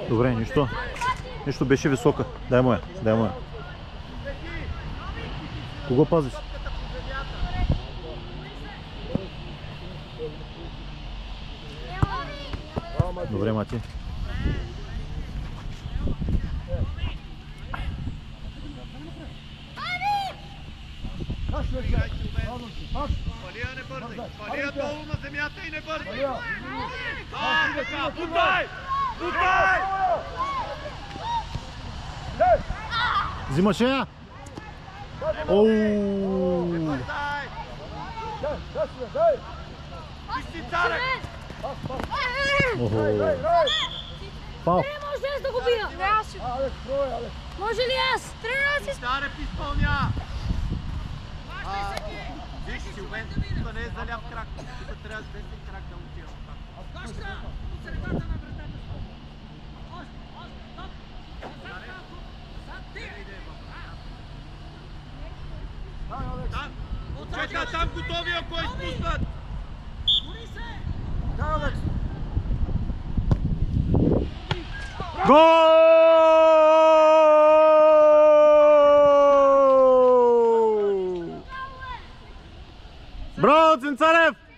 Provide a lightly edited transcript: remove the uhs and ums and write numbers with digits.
Добре, нищо. Нищо, беше висока. Дай му я, дай му я. Кого пазиш? Добре, Мати. Палия, не бързай! Палия долу на земята и не бързай! Така, бутай! Бутай! Взимаше я! Оу! Не бързай! Ти си царек! Фал! Не, може аз да го бия! Може ли аз? Трябва да си... Царек изпълня! Виж, Силвен, тук не е за ляв крак. Тук трябва с десен крак да отива. Кошка! От средата на вратата. Чека, там готови, ако е изпуснат! Гол! Браво, Цинцарев!